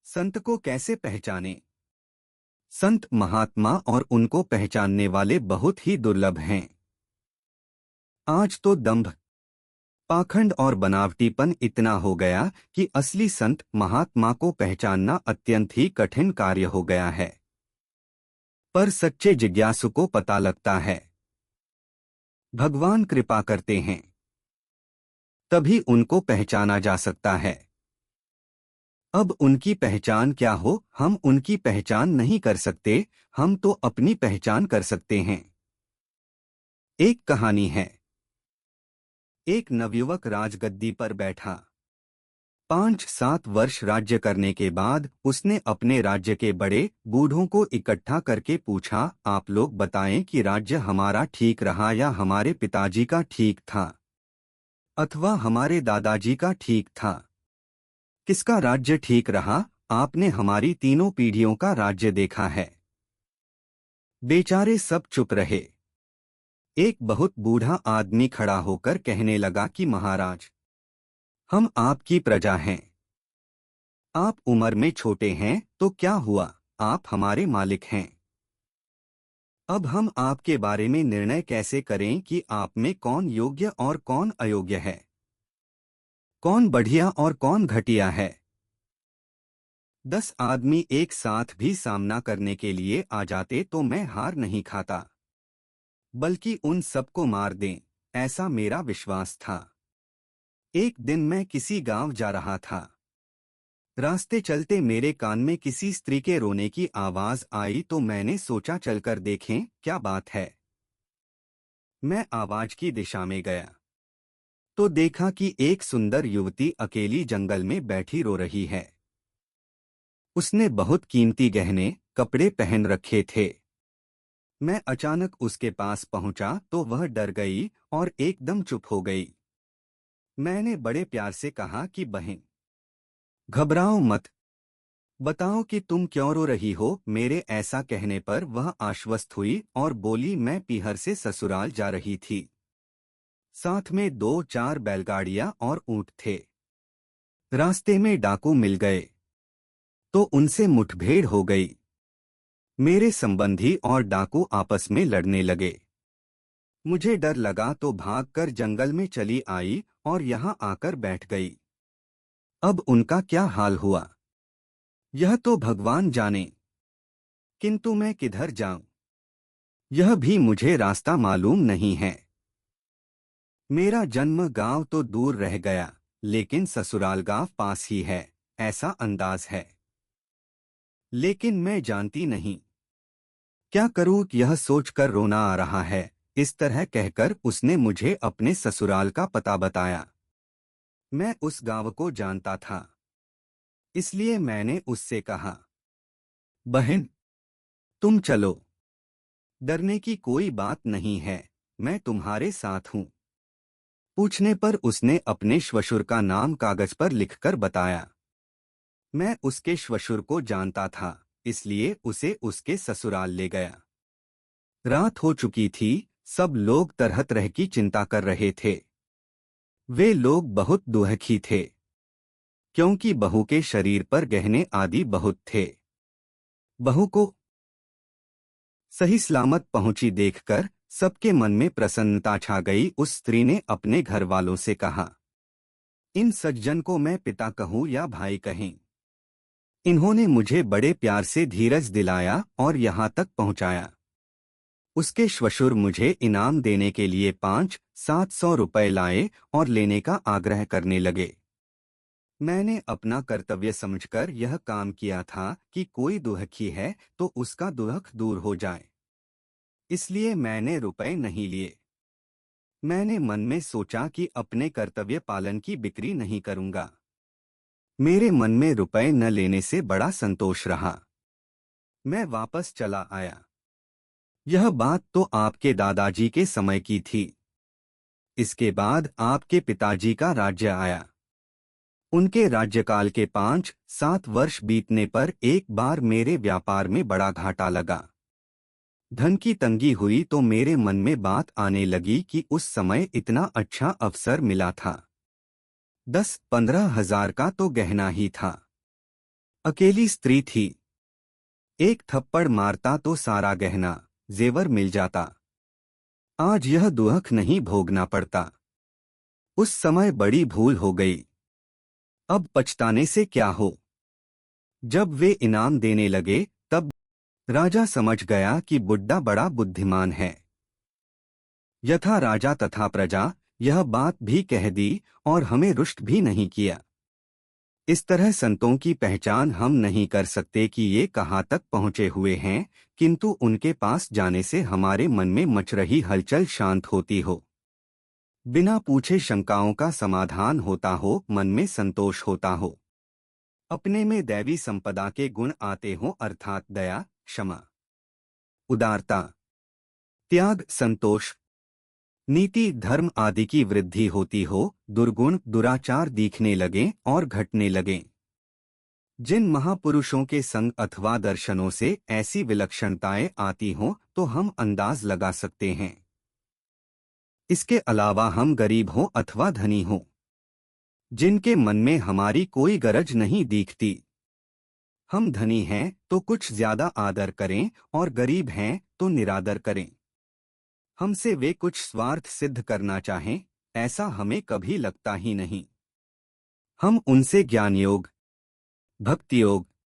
संत को कैसे पहचाने? संत महात्मा और उनको पहचानने वाले बहुत ही दुर्लभ हैं। आज तो दंभ, पाखंड और बनावटीपन इतना हो गया कि असली संत महात्मा को पहचानना अत्यंत ही कठिन कार्य हो गया है। पर सच्चे जिज्ञासु को पता लगता है। भगवान कृपा करते हैं, तभी उनको पहचाना जा सकता है। अब उनकी पहचान क्या हो, हम उनकी पहचान नहीं कर सकते, हम तो अपनी पहचान कर सकते हैं। एक कहानी है। एक नवयुवक राजगद्दी पर बैठा। 5-7 वर्ष राज्य करने के बाद उसने अपने राज्य के बड़े बूढ़ों को इकट्ठा करके पूछा, आप लोग बताएं कि राज्य हमारा ठीक रहा या हमारे पिताजी का ठीक था, अथवा हमारे दादाजी का ठीक था। किसका राज्य ठीक रहा? आपने हमारी तीनों पीढ़ियों का राज्य देखा है। बेचारे सब चुप रहे। एक बहुत बूढ़ा आदमी खड़ा होकर कहने लगा कि महाराज, हम आपकी प्रजा हैं। आप उम्र में छोटे हैं तो क्या हुआ, आप हमारे मालिक हैं। अब हम आपके बारे में निर्णय कैसे करें कि आप में कौन योग्य और कौन अयोग्य है, कौन बढ़िया और कौन घटिया है। 10 आदमी एक साथ भी सामना करने के लिए आ जाते तो मैं हार नहीं खाता, बल्कि उन सबको मार दें, ऐसा मेरा विश्वास था। एक दिन मैं किसी गांव जा रहा था। रास्ते चलते मेरे कान में किसी स्त्री के रोने की आवाज आई तो मैंने सोचा चलकर देखें क्या बात है। मैं आवाज की दिशा में गया तो देखा कि एक सुंदर युवती अकेली जंगल में बैठी रो रही है। उसने बहुत कीमती गहने कपड़े पहन रखे थे। मैं अचानक उसके पास पहुंचा तो वह डर गई और एकदम चुप हो गई। मैंने बड़े प्यार से कहा कि बहन, घबराओ मत, बताओ कि तुम क्यों रो रही हो। मेरे ऐसा कहने पर वह आश्वस्त हुई और बोली, मैं पीहर से ससुराल जा रही थी। साथ में 2-4 बैलगाड़ियां और ऊंट थे। रास्ते में डाकू मिल गए तो उनसे मुठभेड़ हो गई। मेरे संबंधी और डाकू आपस में लड़ने लगे। मुझे डर लगा तो भागकर जंगल में चली आई और यहाँ आकर बैठ गई। अब उनका क्या हाल हुआ, यह तो भगवान जाने, किंतु मैं किधर जाऊं, यह भी मुझे रास्ता मालूम नहीं है। मेरा जन्म गांव तो दूर रह गया, लेकिन ससुराल गांव पास ही है, ऐसा अंदाज है। लेकिन मैं जानती नहीं क्या करूं, यह सोचकर रोना आ रहा है। इस तरह कहकर उसने मुझे अपने ससुराल का पता बताया। मैं उस गांव को जानता था, इसलिए मैंने उससे कहा, बहन तुम चलो, डरने की कोई बात नहीं है, मैं तुम्हारे साथ हूं। पूछने पर उसने अपने श्वशुर का नाम कागज पर लिखकर बताया। मैं उसके श्वशुर को जानता था, इसलिए उसे उसके ससुराल ले गया। रात हो चुकी थी, सब लोग तरह तरह की चिंता कर रहे थे। वे लोग बहुत दुखी थे, क्योंकि बहू के शरीर पर गहने आदि बहुत थे। बहू को सही सलामत पहुंची देखकर सबके मन में प्रसन्नता छा गई। उस स्त्री ने अपने घर वालों से कहा, इन सज्जन को मैं पिता कहूं या भाई कहें। इन्होंने मुझे बड़े प्यार से धीरज दिलाया और यहाँ तक पहुँचाया। उसके श्वशुर मुझे इनाम देने के लिए 500-700 रुपए लाए और लेने का आग्रह करने लगे। मैंने अपना कर्तव्य समझकर यह काम किया था कि कोई दुखी है तो उसका दुख दूर हो जाए, इसलिए मैंने रुपए नहीं लिए। मैंने मन में सोचा कि अपने कर्तव्य पालन की बिक्री नहीं करूंगा। मेरे मन में रुपए न लेने से बड़ा संतोष रहा। मैं वापस चला आया। यह बात तो आपके दादाजी के समय की थी। इसके बाद आपके पिताजी का राज्य आया। उनके राज्यकाल के 5-7 वर्ष बीतने पर एक बार मेरे व्यापार में बड़ा घाटा लगा। धन की तंगी हुई तो मेरे मन में बात आने लगी कि उस समय इतना अच्छा अवसर मिला था। 10-15 हजार का तो गहना ही था। अकेली स्त्री थी। एक थप्पड़ मारता तो सारा गहना जेवर मिल जाता। आज यह दुख नहीं भोगना पड़ता। उस समय बड़ी भूल हो गई। अब पछताने से क्या हो। जब वे इनाम देने लगे तब राजा समझ गया कि बुड्ढा बड़ा बुद्धिमान है। यथा राजा तथा प्रजा, यह बात भी कह दी और हमें रुष्ट भी नहीं किया। इस तरह संतों की पहचान हम नहीं कर सकते कि ये कहाँ तक पहुँचे हुए हैं, किंतु उनके पास जाने से हमारे मन में मच रही हलचल शांत होती हो, बिना पूछे शंकाओं का समाधान होता हो, मन में संतोष होता हो, अपने में दैवी संपदा के गुण आते हों, अर्थात दया, क्षमा, उदारता, त्याग, संतोष, नीति, धर्म आदि की वृद्धि होती हो, दुर्गुण दुराचार दिखने लगें और घटने लगें। जिन महापुरुषों के संग अथवा दर्शनों से ऐसी विलक्षणताएं आती हों तो हम अंदाज लगा सकते हैं। इसके अलावा हम गरीब हों अथवा धनी हों, जिनके मन में हमारी कोई गरज नहीं दिखती, हम धनी हैं तो कुछ ज्यादा आदर करें और गरीब हैं तो निरादर करें। हमसे वे कुछ स्वार्थ सिद्ध करना चाहें, ऐसा हमें कभी लगता ही नहीं। हम उनसे ज्ञान योग, भक्ति योग,